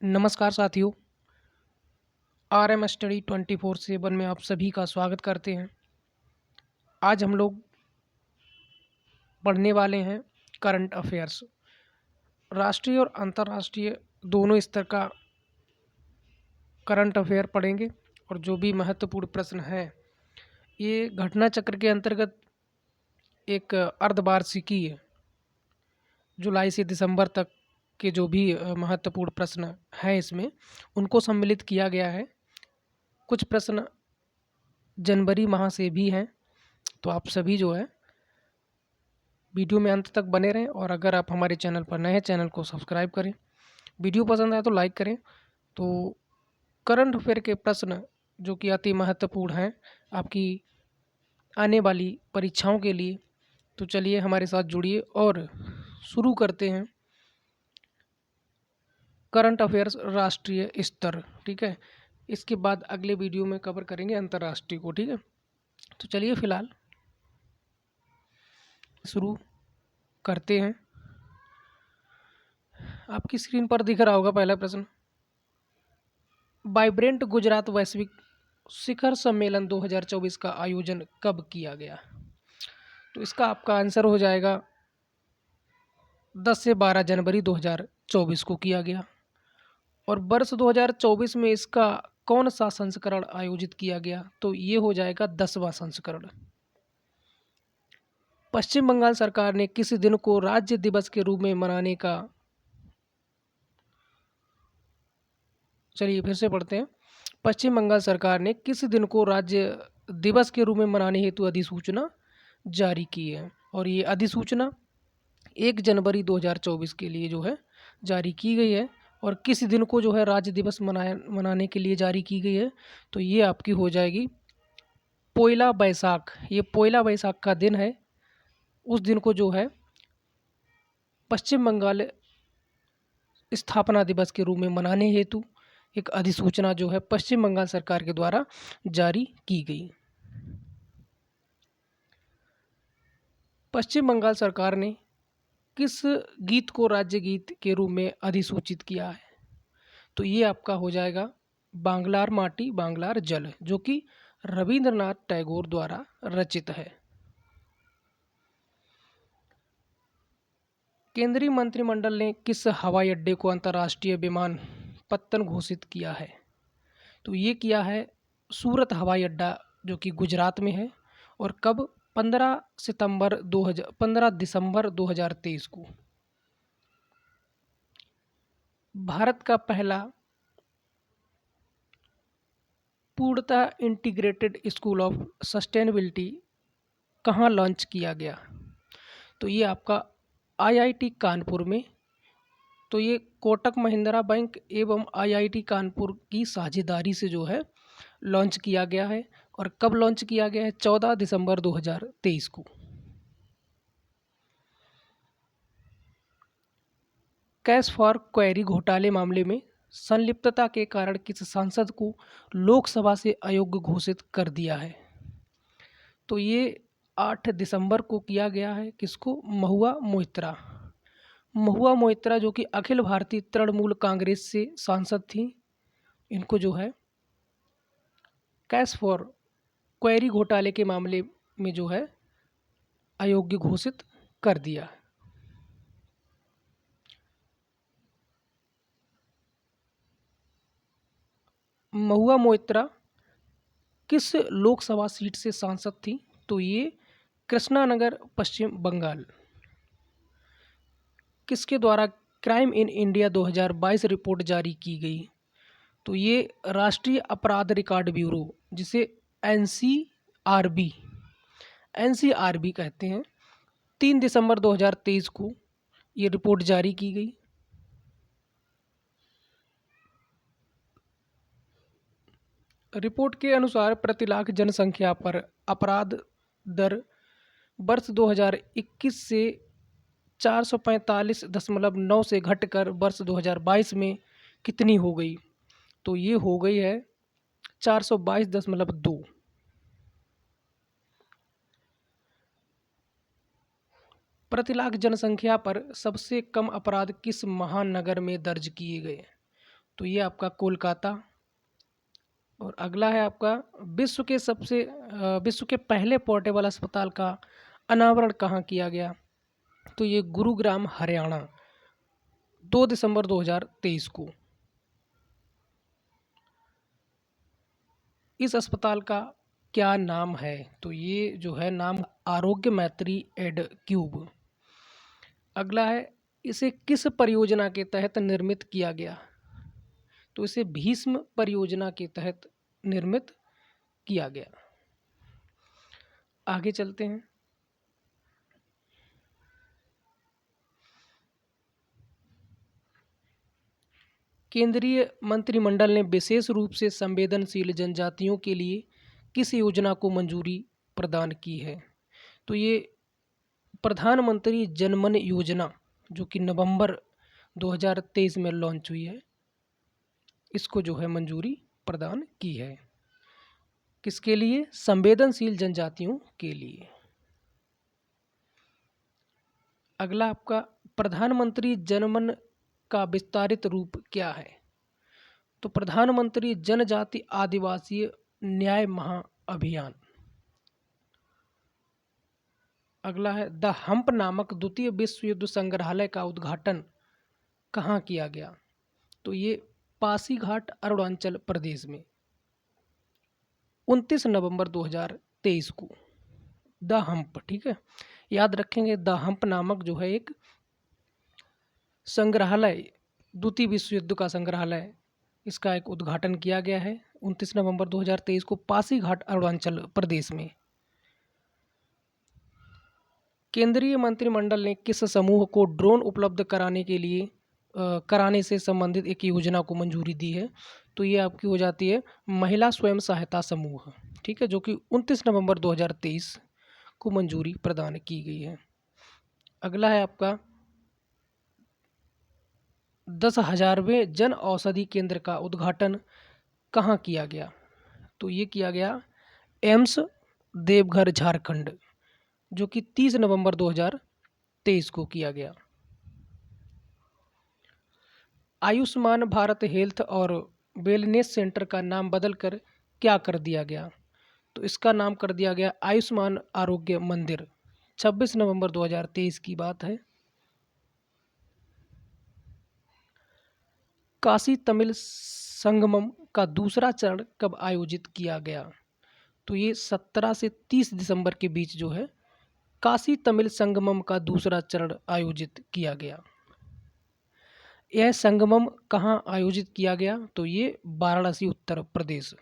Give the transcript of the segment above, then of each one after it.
नमस्कार साथियों। RM study 24/7 में आप सभी का स्वागत करते हैं। आज हम लोग पढ़ने वाले हैं करंट अफेयर्स। राष्ट्रीय और अंतर्राष्ट्रीय दोनों स्तर का करंट अफेयर पढ़ेंगे और जो भी महत्वपूर्ण प्रश्न हैं ये घटना चक्र के अंतर्गत एक अर्धवार्षिकी है। जुलाई से दिसंबर तक के जो भी महत्वपूर्ण प्रश्न हैं इसमें उनको सम्मिलित किया गया है। कुछ प्रश्न जनवरी माह से भी हैं, तो आप सभी जो है वीडियो में अंत तक बने रहें। और अगर आप हमारे चैनल पर नए हैं, चैनल को सब्सक्राइब करें। वीडियो पसंद आए तो लाइक करें। तो करंट अफेयर के प्रश्न जो कि अति महत्वपूर्ण हैं आपकी आने वाली परीक्षाओं के लिए, तो चलिए हमारे साथ जुड़िए और शुरू करते हैं करंट अफेयर्स राष्ट्रीय स्तर। ठीक है, इसके बाद अगले वीडियो में कवर करेंगे अंतर्राष्ट्रीय को। ठीक है, तो चलिए फिलहाल शुरू करते हैं। आपकी स्क्रीन पर दिख रहा होगा पहला प्रश्न। वाइब्रेंट गुजरात वैश्विक शिखर सम्मेलन 2024 का आयोजन कब किया गया? तो इसका आपका आंसर हो जाएगा 10 से 12 जनवरी 2024 को किया गया। और वर्ष 2024 में इसका कौन सा संस्करण आयोजित किया गया? तो ये हो जाएगा 10वां संस्करण। पश्चिम बंगाल सरकार ने किस दिन को राज्य दिवस के रूप में मनाने का, चलिए फिर से पढ़ते हैं। पश्चिम बंगाल सरकार ने किस दिन को राज्य दिवस के रूप में मनाने हेतु अधिसूचना जारी की है? और ये अधिसूचना 1 जनवरी 2024 के लिए जो है जारी की गई है। और किस दिन को जो है राज्य दिवस मनाने के लिए जारी की गई है? तो ये आपकी हो जाएगी पोयला बैसाख। ये पोयला बैसाख का दिन है। उस दिन को जो है पश्चिम बंगाल स्थापना दिवस के रूप में मनाने हेतु एक अधिसूचना जो है पश्चिम बंगाल सरकार के द्वारा जारी की गई। पश्चिम बंगाल सरकार ने किस गीत को राज्य गीत के रूप में अधिसूचित किया है? तो ये आपका हो जाएगा बांग्लार माटी बांग्लार जल, जो कि रविंद्रनाथ टैगोर द्वारा रचित है। केंद्रीय मंत्रिमंडल ने किस हवाई अड्डे को अंतर्राष्ट्रीय विमानपत्तन घोषित किया है? तो ये किया है सूरत हवाई अड्डा, जो कि गुजरात में है। और कब? 15 दिसंबर 2023 को। भारत का पहला पूर्णतः इंटीग्रेटेड स्कूल ऑफ सस्टेनेबिलिटी कहाँ लॉन्च किया गया? तो ये आपका आईआईटी कानपुर में। तो ये कोटक महिंद्रा बैंक एवं आईआईटी कानपुर की साझेदारी से जो है लॉन्च किया गया है। और कब लॉन्च किया गया है? 14 दिसंबर 2023 को। कैश फॉर क्वेरी घोटाले मामले में संलिप्तता के कारण किस सांसद को लोकसभा से अयोग्य घोषित कर दिया है? तो ये 8 दिसंबर को किया गया है। किसको? महुआ मोइत्रा। महुआ मोइत्रा जो कि अखिल भारतीय तृणमूल कांग्रेस से सांसद थी, इनको जो है कैश फॉर क्वेरी घोटाले के मामले में जो है अयोग्य घोषित कर दिया। महुआ मोइत्रा किस लोकसभा सीट से सांसद थी? तो ये कृष्णानगर पश्चिम बंगाल। किसके द्वारा क्राइम इन इंडिया 2022 रिपोर्ट जारी की गई? तो ये राष्ट्रीय अपराध रिकॉर्ड ब्यूरो, जिसे एनसीआरबी कहते हैं, 3 दिसंबर 2023 को ये रिपोर्ट जारी की गई। रिपोर्ट के अनुसार प्रति लाख जनसंख्या पर अपराध दर वर्ष 2021 से 445.9 से घटकर वर्ष 2022 में कितनी हो गई? तो ये हो गई है 422.2। प्रति लाख जनसंख्या पर सबसे कम अपराध किस महानगर में दर्ज किए गए? तो ये आपका कोलकाता। और अगला है आपका विश्व के पहले पोर्टेबल अस्पताल का अनावरण कहाँ किया गया? तो ये गुरुग्राम हरियाणा 2 दिसंबर 2023 को। इस अस्पताल का क्या नाम है? तो ये जो है नाम आरोग्य मैत्री एड क्यूब। अगला है इसे किस परियोजना के तहत निर्मित किया गया? तो इसे भीष्म परियोजना के तहत निर्मित किया गया। आगे चलते हैं। केंद्रीय मंत्रिमंडल ने विशेष रूप से संवेदनशील जनजातियों के लिए किस योजना को मंजूरी प्रदान की है? तो ये प्रधानमंत्री जनमन योजना, जो कि नवंबर 2023 में लॉन्च हुई है, इसको जो है मंजूरी प्रदान की है। किसके लिए? संवेदनशील जनजातियों के लिए। अगला आपका प्रधानमंत्री जनमन का विस्तारित रूप क्या है? तो प्रधानमंत्री जनजाति आदिवासी न्याय महाअभियान। अगला है द हम्प नामक द्वितीय विश्व युद्ध संग्रहालय का उद्घाटन कहाँ किया गया? तो ये पासीघाट अरुणाचल प्रदेश में 29 नवंबर 2023 को। द हम्प, ठीक है, याद रखेंगे। द हम्प नामक जो है एक संग्रहालय, द्वितीय विश्व युद्ध का संग्रहालय, इसका एक उद्घाटन किया गया है 29 नवंबर 2023 को पासीघाट अरुणाचल प्रदेश में। केंद्रीय मंत्रिमंडल ने किस समूह को ड्रोन उपलब्ध कराने से संबंधित एक योजना को मंजूरी दी है? तो ये आपकी हो जाती है महिला स्वयं सहायता समूह, ठीक है, जो कि 29 नवंबर 2023 को मंजूरी प्रदान की गई है। अगला है आपका 10,000वें जन औषधि केंद्र का उद्घाटन कहाँ किया गया? तो ये किया गया एम्स देवघर झारखंड, जो कि 30 नवंबर 2023 को किया गया। आयुष्मान भारत हेल्थ और वेलनेस सेंटर का नाम बदलकर क्या कर दिया गया? तो इसका नाम कर दिया गया आयुष्मान आरोग्य मंदिर। 26 नवंबर 2023 की बात है। काशी तमिल संगमम का दूसरा चरण कब आयोजित किया गया? तो ये 17 से 30 दिसंबर के बीच जो है काशी तमिल संगमम का दूसरा चरण आयोजित किया गया। यह संगमम कहाँ आयोजित किया गया? तो ये वाराणसी, उत्तर प्रदेश।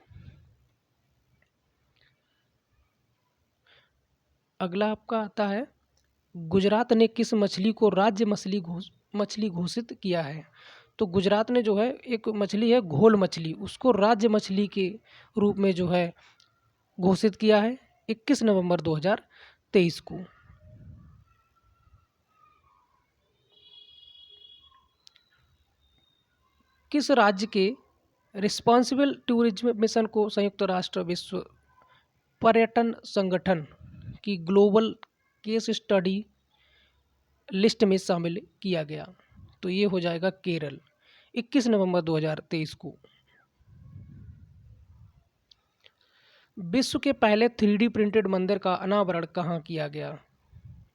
अगला आपका आता है गुजरात ने किस मछली को राज्य मछली घोषित किया है? तो गुजरात ने जो है एक मछली है घोल मछली, उसको राज्य मछली के रूप में जो है घोषित किया है 21 नवंबर 2023 को। किस राज्य के रिस्पॉन्सिबल टूरिज्म मिशन को संयुक्त राष्ट्र विश्व पर्यटन संगठन की ग्लोबल केस स्टडी लिस्ट में शामिल किया गया? तो ये हो जाएगा केरल, 21 नवंबर 2023 को। विश्व के पहले 3D प्रिंटेड मंदिर का अनावरण कहाँ किया गया?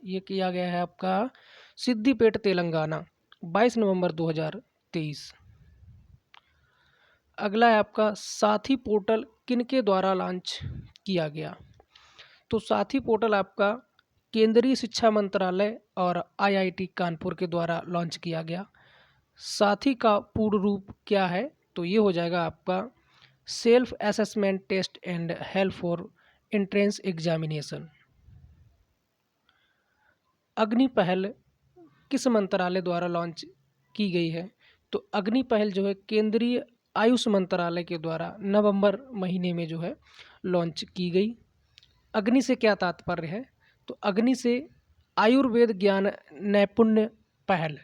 ये किया गया है आपका सिद्दीपेट, तेलंगाना, 22 नवंबर 2023। अगला है आपका साथी पोर्टल किनके द्वारा लॉन्च किया गया? तो साथी पोर्टल आपका केंद्रीय शिक्षा मंत्रालय और IIT कानपुर के द्वारा लॉन्च किया गया। साथी का पूर्ण रूप क्या है? तो ये हो जाएगा आपका self assessment test and help for entrance examination. अग्नि पहल किस मंत्रालय द्वारा लॉन्च की गई है? तो अग्नि पहल जो है केंद्रीय आयुष मंत्रालय के द्वारा नवंबर महीने में जो है लॉन्च की गई। अग्नि से क्या तात्पर्य है? तो अग्नि से आयुर्वेद ज्ञान नैपुण्य पहल।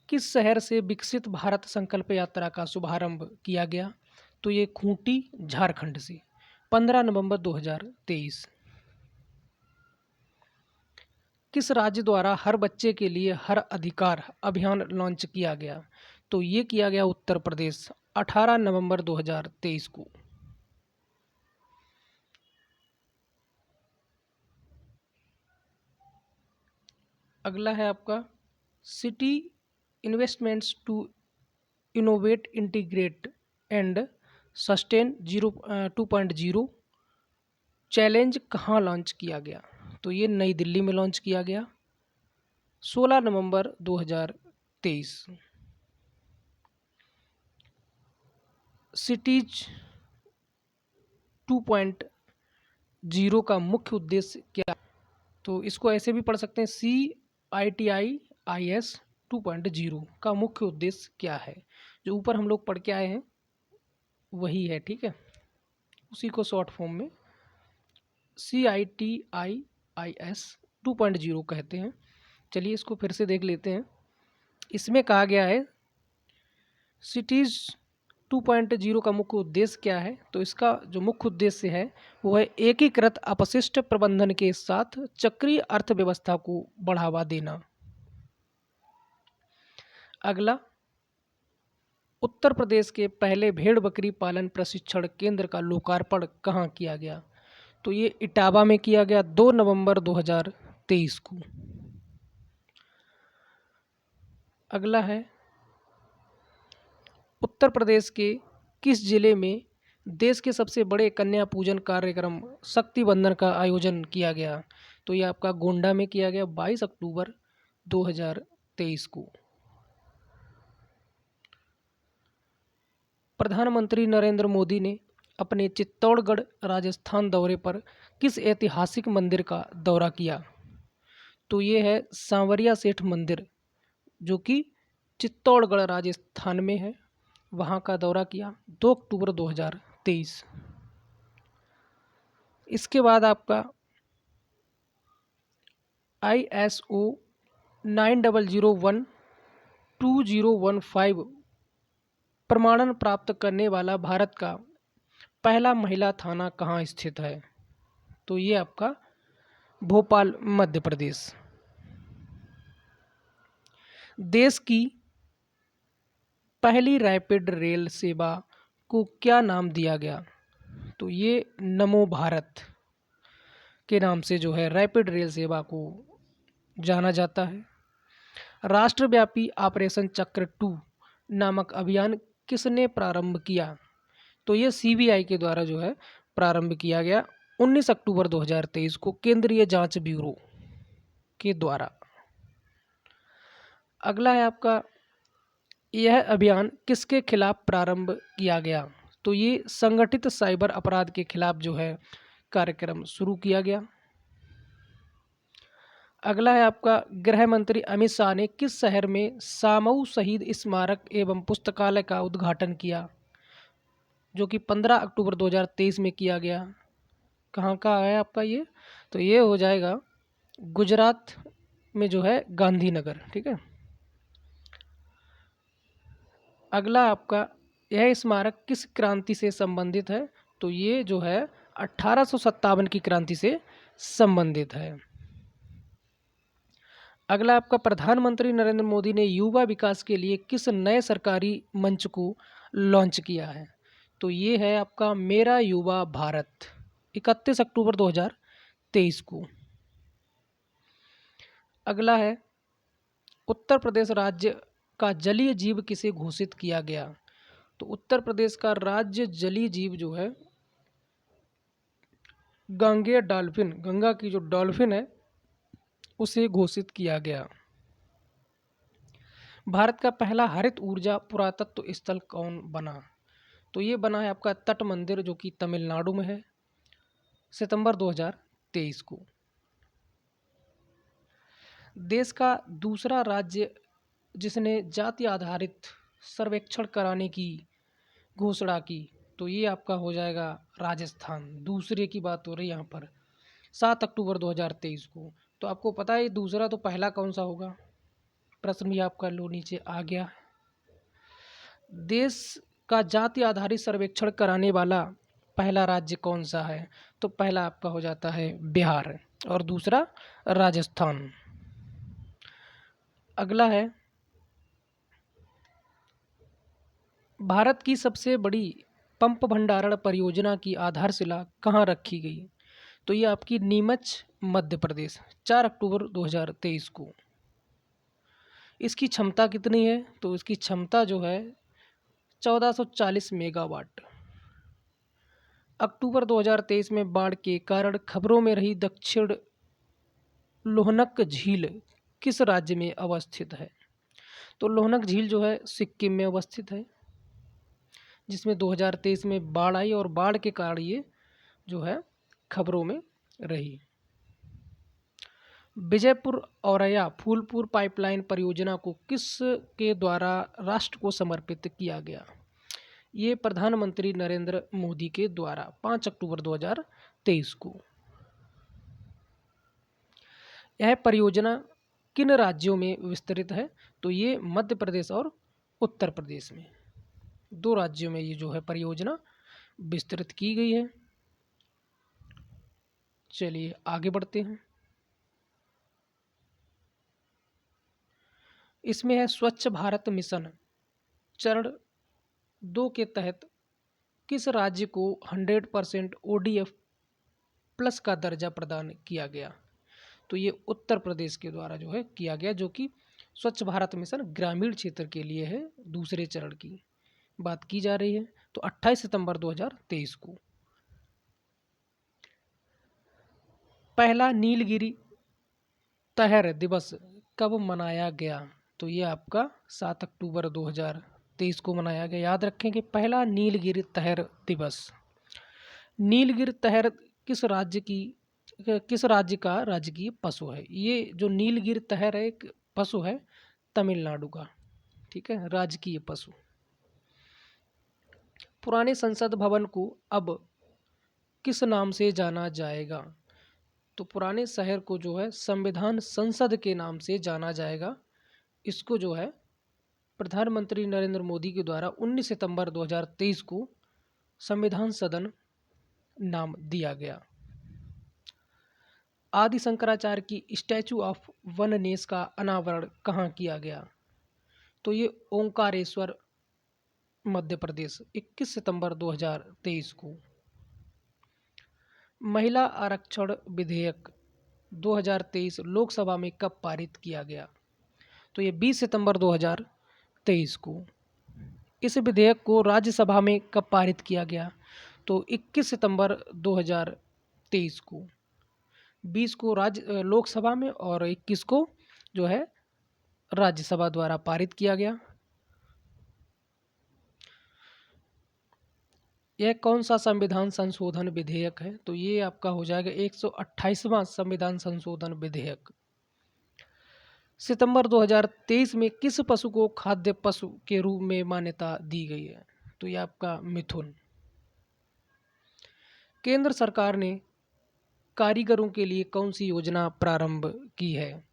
किस शहर से विकसित भारत संकल्प यात्रा का शुभारंभ किया गया? तो ये खूंटी, झारखंड से 15 नवंबर 2023। किस राज्य द्वारा हर बच्चे के लिए हर अधिकार अभियान लॉन्च किया गया? तो ये किया गया उत्तर प्रदेश, 18 नवंबर 2023 को। अगला है आपका city investments to innovate, integrate and sustain 2.0 challenge कहाँ लॉन्च किया गया? तो ये नई दिल्ली में लॉन्च किया गया, 16 नवंबर 2023। सिटीज 2.0 का मुख्य उद्देश्य क्या? तो इसको ऐसे भी पढ़ सकते हैं, CITIS 2.0 का मुख्य उद्देश्य क्या है? जो ऊपर हम लोग पढ़ के आए हैं वही है, ठीक है, उसी को शॉर्ट फॉर्म में CITIS 2.0 कहते हैं। चलिए इसको फिर से देख लेते हैं। इसमें कहा गया है सिटीज़ 2.0 का मुख्य उद्देश्य क्या है? तो इसका जो मुख्य उद्देश्य है वो है एकीकृत अपशिष्ट प्रबंधन के साथ चक्रीय अर्थव्यवस्था को बढ़ावा देना। अगला, उत्तर प्रदेश के पहले भेड़ बकरी पालन प्रशिक्षण केंद्र का लोकार्पण कहाँ किया गया? तो ये इटावा में किया गया, 2 नवंबर 2023 को। अगला है उत्तर प्रदेश के किस जिले में देश के सबसे बड़े कन्या पूजन कार्यक्रम शक्ति बंधन का आयोजन किया गया? तो ये आपका गोंडा में किया गया, 22 अक्टूबर 2023 को। प्रधानमंत्री नरेंद्र मोदी ने अपने चित्तौड़गढ़ राजस्थान दौरे पर किस ऐतिहासिक मंदिर का दौरा किया? तो ये है सांवरिया सेठ मंदिर, जो कि चित्तौड़गढ़ राजस्थान में है, वहाँ का दौरा किया, 2 अक्टूबर 2023। इसके बाद आपका ISO 9001:2015 प्रमाणन प्राप्त करने वाला भारत का पहला महिला थाना कहाँ स्थित है? तो ये आपका भोपाल, मध्य प्रदेश। देश की पहली रैपिड रेल सेवा को क्या नाम दिया गया? तो ये नमो भारत के नाम से जो है रैपिड रेल सेवा को जाना जाता है। राष्ट्रव्यापी ऑपरेशन चक्र 2 नामक अभियान किसने प्रारंभ किया? तो ये CBI के द्वारा जो है प्रारंभ किया गया, 19 अक्टूबर 2023 को, केंद्रीय जांच ब्यूरो के द्वारा। अगला है आपका, यह अभियान किसके खिलाफ प्रारंभ किया गया? तो ये संगठित साइबर अपराध के खिलाफ जो है कार्यक्रम शुरू किया गया। अगला है आपका, गृह मंत्री अमित शाह ने किस शहर में सामऊ शहीद स्मारक एवं पुस्तकालय का उद्घाटन किया? जो कि 15 अक्टूबर 2023 में किया गया। कहाँ का है आपका ये? तो ये हो जाएगा गुजरात में जो है गांधीनगर, ठीक है। अगला आपका, यह स्मारक किस क्रांति से संबंधित है? तो ये जो है 1857 की क्रांति से संबंधित है। अगला आपका, प्रधानमंत्री नरेंद्र मोदी ने युवा विकास के लिए किस नए सरकारी मंच को लॉन्च किया है? तो ये है आपका मेरा युवा भारत, 31 अक्टूबर 2023 को। अगला है, उत्तर प्रदेश राज्य का जलीय जीव किसे घोषित किया गया? तो उत्तर प्रदेश का राज्य जलीय जीव जो है गांगेय डॉल्फिन, गंगा की जो डॉल्फिन है उसे घोषित किया गया। भारत का पहला हरित ऊर्जा पुरातत्व स्थल कौन बना? तो ये बना है आपका तट मंदिर, जो कि तमिलनाडु में है, सितंबर 2023 को। देश का दूसरा राज्य जिसने जाति आधारित सर्वेक्षण कराने की घोषणा की, तो ये आपका हो जाएगा राजस्थान। दूसरे की बात हो रही है यहाँ पर, 7 अक्टूबर 2023 को। तो आपको पता है दूसरा, तो पहला कौन सा होगा? प्रश्न भी आपका लो नीचे आ गया। देश का जाति आधारित सर्वेक्षण कराने वाला पहला राज्य कौन सा है? तो पहला आपका हो जाता है बिहार और दूसरा राजस्थान। अगला है, भारत की सबसे बड़ी पंप भंडारण परियोजना की आधारशिला कहाँ रखी गई? तो ये आपकी नीमच मध्य प्रदेश 4 अक्टूबर 2023 को। इसकी क्षमता कितनी है? तो इसकी क्षमता जो है 1440 मेगावाट। अक्टूबर 2023 में बाढ़ के कारण खबरों में रही दक्षिण लोहनक झील किस राज्य में अवस्थित है? तो लोहनक झील जो है सिक्किम में अवस्थित है, जिसमें 2023 में बाढ़ आई और बाढ़ के कारण ये जो है खबरों में रही। विजयपुर औरैया फूलपुर पाइपलाइन परियोजना को किस के द्वारा राष्ट्र को समर्पित किया गया? ये प्रधानमंत्री नरेंद्र मोदी के द्वारा 5 अक्टूबर 2023 को। यह परियोजना किन राज्यों में विस्तृत है? तो ये मध्य प्रदेश और उत्तर प्रदेश में, 2 राज्यों में ये जो है परियोजना विस्तृत की गई है। चलिए आगे बढ़ते हैं। इसमें है स्वच्छ भारत मिशन चरण 2 के तहत किस राज्य को 100% ODF प्लस का दर्जा प्रदान किया गया? तो ये उत्तर प्रदेश के द्वारा जो है किया गया, जो कि स्वच्छ भारत मिशन ग्रामीण क्षेत्र के लिए है। दूसरे चरण की बात की जा रही है। तो 28 सितंबर 2023 को। पहला नीलगिरी तहर दिवस कब मनाया गया? तो ये आपका 7 अक्टूबर 2023 को मनाया गया। याद रखेंगे, पहला नीलगिरी तहर दिवस। नीलगिरी तहर किस राज्य का राजकीय पशु है? ये जो नीलगिरी तहर है एक पशु है तमिलनाडु का, ठीक है, राजकीय पशु। पुराने संसद भवन को अब किस नाम से जाना जाएगा? तो पुराने शहर को जो है संविधान संसद के नाम से जाना जाएगा। इसको जो है प्रधानमंत्री नरेंद्र मोदी के द्वारा 19 सितंबर 2023 को संविधान सदन नाम दिया गया। आदि शंकराचार्य की स्टैचू ऑफ वननेस का अनावरण कहाँ किया गया? तो ये ओंकारेश्वर मध्य प्रदेश 21 सितंबर 2023 को। महिला आरक्षण विधेयक 2023 लोकसभा में कब पारित किया गया? तो ये 20 सितंबर 2023 को। इस विधेयक को राज्यसभा में कब पारित किया गया? तो 21 सितंबर 2023 को। 20 को लोकसभा में और 21 को जो है राज्यसभा द्वारा पारित किया गया। यह कौन सा संविधान संशोधन विधेयक है? तो ये आपका हो जाएगा 128वां संविधान संशोधन विधेयक। सितंबर 2023 में किस पशु को खाद्य पशु के रूप में मान्यता दी गई है? तो ये आपका मिथुन। केंद्र सरकार ने कारीगरों के लिए कौन सी योजना प्रारंभ की है?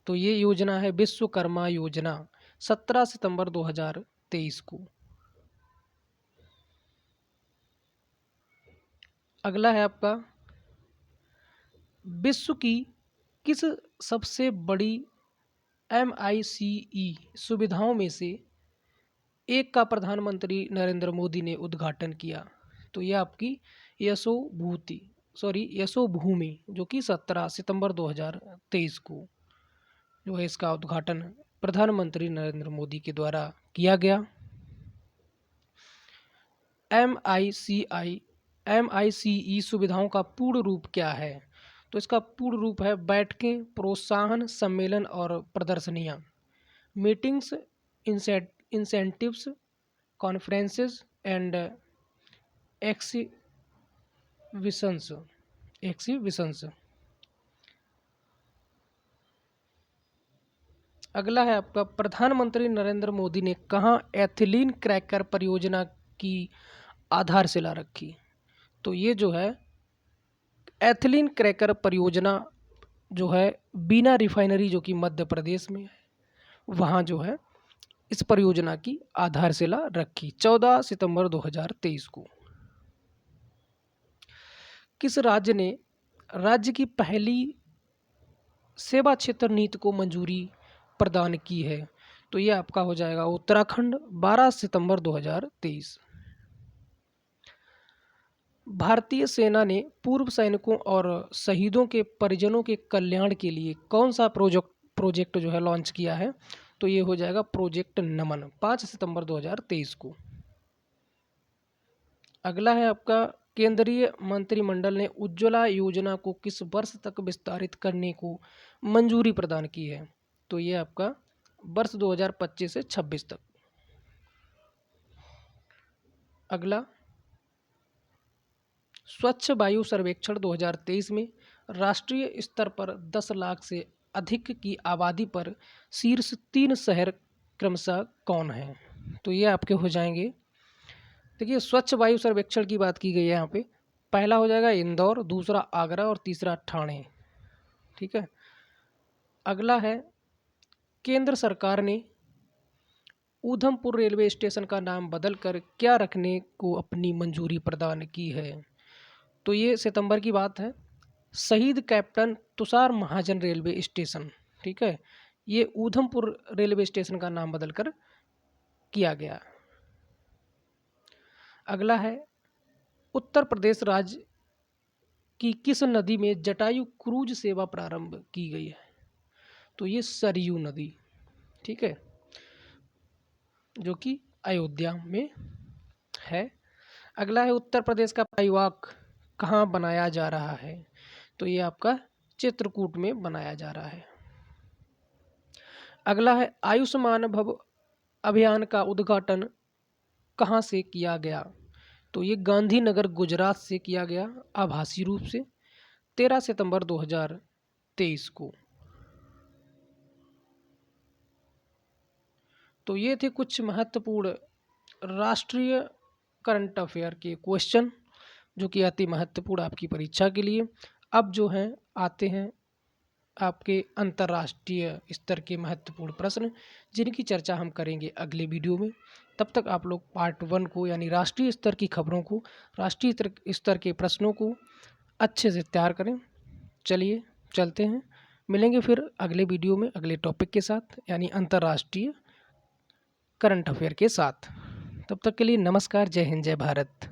तो ये योजना है विश्वकर्मा योजना 17 सितंबर 2023 को। अगला है आपका, विश्व की किस सबसे बड़ी MICE सुविधाओं में से एक का प्रधानमंत्री नरेंद्र मोदी ने उद्घाटन किया? तो यह आपकी यशोभूमि जो कि 17 सितंबर 2023 को जो है इसका उद्घाटन प्रधानमंत्री नरेंद्र मोदी के द्वारा किया गया। MICE सुविधाओं का पूर्ण रूप क्या है? तो इसका पूर्ण रूप है बैठकें, प्रोत्साहन, सम्मेलन और प्रदर्शनियाँ, meetings, incentives, conferences and exhibitions. अगला है आपका, प्रधानमंत्री नरेंद्र मोदी ने कहाँ एथिलीन क्रैकर परियोजना की आधारशिला रखी? तो ये जो है एथिलीन क्रैकर परियोजना जो है बीना रिफाइनरी जो कि मध्य प्रदेश में है, वहाँ जो है इस परियोजना की आधारशिला रखी 14 सितंबर 2023 को। किस राज्य ने राज्य की पहली सेवा क्षेत्र नीति को मंजूरी प्रदान की है? तो ये आपका हो जाएगा उत्तराखंड, 12 सितंबर 2023। भारतीय सेना ने पूर्व सैनिकों और शहीदों के परिजनों के कल्याण के लिए कौन सा प्रोजेक्ट जो है लॉन्च किया है? तो ये हो जाएगा प्रोजेक्ट नमन, 5 सितंबर 2023 को। अगला है आपका, केंद्रीय मंत्रिमंडल ने उज्ज्वला योजना को किस वर्ष तक विस्तारित करने को मंजूरी प्रदान की है? तो ये आपका वर्ष 2025 से 26 तक। अगला, स्वच्छ वायु सर्वेक्षण 2023 में राष्ट्रीय स्तर पर 10 लाख से अधिक की आबादी पर शीर्ष 3 शहर क्रमशः कौन हैं? तो ये आपके हो जाएंगे, देखिए स्वच्छ वायु सर्वेक्षण की बात की गई है यहाँ पे। पहला हो जाएगा इंदौर, दूसरा आगरा और तीसरा ठाणे। ठीक है। अगला है, केंद्र सरकार ने ऊधमपुर रेलवे स्टेशन का नाम बदलकर क्या रखने को अपनी मंजूरी प्रदान की है? तो ये सितंबर की बात है। शहीद कैप्टन तुषार महाजन रेलवे स्टेशन, ठीक है, ये ऊधमपुर रेलवे स्टेशन का नाम बदलकर किया गया। अगला है, उत्तर प्रदेश राज्य की किस नदी में जटायु क्रूज सेवा प्रारंभ की गई है? तो ये सरयू नदी, ठीक है, जो कि अयोध्या में है। अगला है, उत्तर प्रदेश का परिवाक कहाँ बनाया जा रहा है? तो ये आपका चित्रकूट में बनाया जा रहा है। अगला है, आयुष्मान भव अभियान का उद्घाटन कहाँ से किया गया? तो ये गांधीनगर गुजरात से किया गया आभासी रूप से, 13 सितंबर 2023 को। तो ये थे कुछ महत्वपूर्ण राष्ट्रीय करंट अफेयर के क्वेश्चन जो कि अति महत्वपूर्ण आपकी परीक्षा के लिए। अब जो हैं आते हैं आपके अंतर्राष्ट्रीय स्तर के महत्वपूर्ण प्रश्न, जिनकी चर्चा हम करेंगे अगले वीडियो में। तब तक आप लोग पार्ट 1 को यानी राष्ट्रीय स्तर की खबरों को, राष्ट्रीय स्तर के प्रश्नों को अच्छे से तैयार करें। चलिए चलते हैं, मिलेंगे फिर अगले वीडियो में अगले टॉपिक के साथ, यानी अंतर्राष्ट्रीय करंट अफेयर के साथ। तब तक के लिए नमस्कार, जय हिंद, जय भारत।